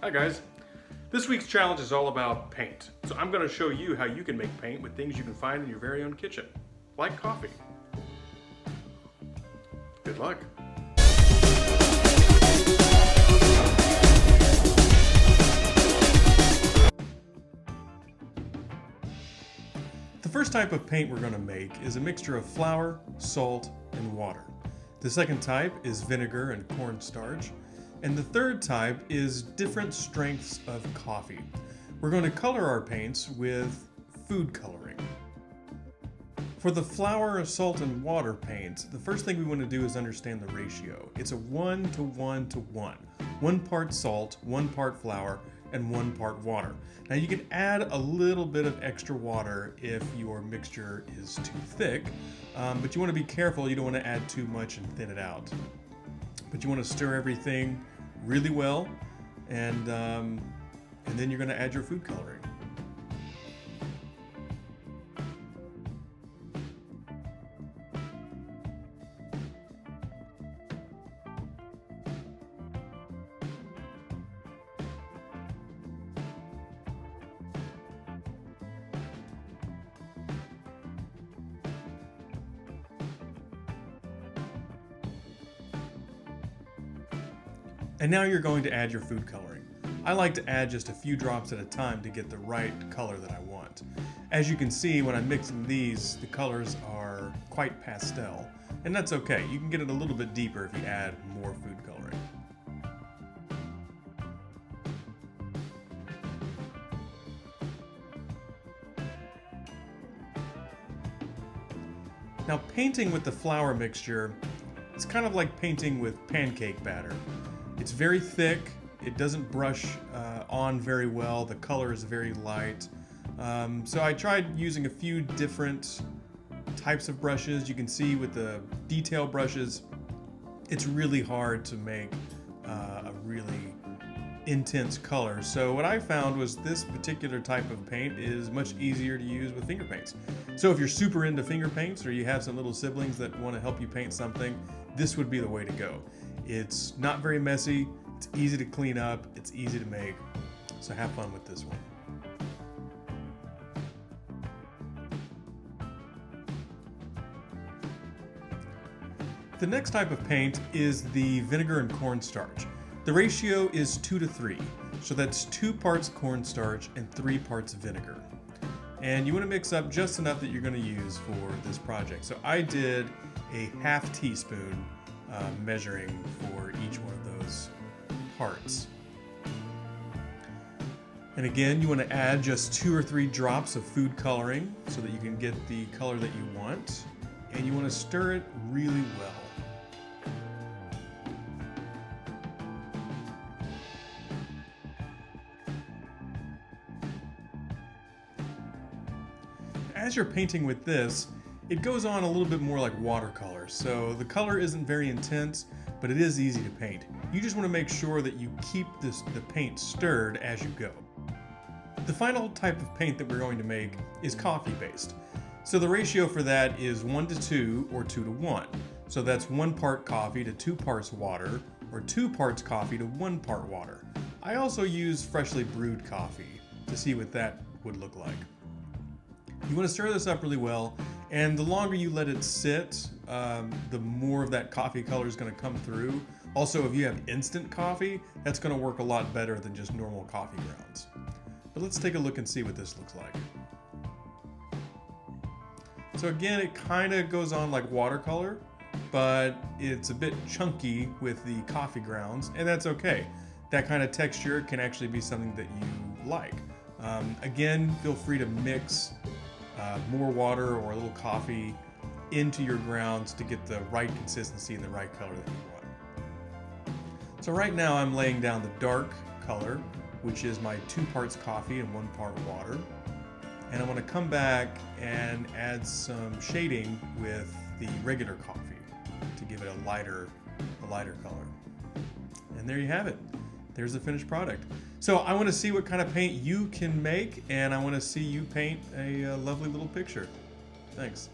Hi guys. This week's challenge is all about paint. So I'm going to show you how you can make paint with things you can find in your very own kitchen, like coffee. Good luck. The first type of paint we're going to make is a mixture of flour, salt, and water. The second type is vinegar and cornstarch. And the third type is different strengths of coffee. We're going to color our paints with food coloring. For the flour, salt, and water paints, the first thing we want to do is understand the ratio. It's a 1 to 1 to 1. 1 part salt, 1 part flour, and 1 part water. Now you can add a little bit of extra water if your mixture is too thick, but you want to be careful. You don't want to add too much and thin it out. But you want to stir everything really well, and then you're going to add your food coloring. And now you're going to add your food coloring. I like to add just a few drops at a time to get the right color that I want. As you can see, when I'm mixing these, the colors are quite pastel, and that's okay. You can get it a little bit deeper if you add more food coloring. Now, painting with the flour mixture, it's kind of like painting with pancake batter. It's very thick, it doesn't brush on very well, the color is very light. So I tried using a few different types of brushes. You can see with the detail brushes, it's really hard to make a really intense color. So what I found was this particular type of paint is much easier to use with finger paints. So if you're super into finger paints, or you have some little siblings that want to help you paint something, this would be the way to go. It's not very messy, it's easy to clean up, it's easy to make, so have fun with this one. The next type of paint is the vinegar and cornstarch. The ratio is 2 to 3, so that's 2 parts cornstarch and 3 parts vinegar. And you want to mix up just enough that you're going to use for this project. So I did a ½ teaspoon measuring for each one of those parts. And again, you want to add just 2 or 3 drops of food coloring so that you can get the color that you want, and you want to stir it really well. As you're painting with this, it goes on a little bit more like watercolor, so the color isn't very intense, but it is easy to paint. You just want to make sure that you keep the paint stirred as you go. The final type of paint that we're going to make is coffee based. So the ratio for that is 1 to 2 or 2 to 1. So that's 1 part coffee to 2 parts water, or 2 parts coffee to 1 part water. I also use freshly brewed coffee to see what that would look like. You want to stir this up really well, and the longer you let it sit, the more of that coffee color is going to come through. Also, if you have instant coffee, that's going to work a lot better than just normal coffee grounds. But let's take a look and see what this looks like. So again, it kind of goes on like watercolor, but it's a bit chunky with the coffee grounds, and that's okay. That kind of texture can actually be something that you like. Again, feel free to mix more water or a little coffee into your grounds to get the right consistency and the right color that you want. So right now I'm laying down the dark color, which is my 2 parts coffee and 1 part water. And I'm going to come back and add some shading with the regular coffee to give it a lighter color. And there you have it. There's the finished product. So I want to see what kind of paint you can make, and I want to see you paint a lovely little picture. Thanks.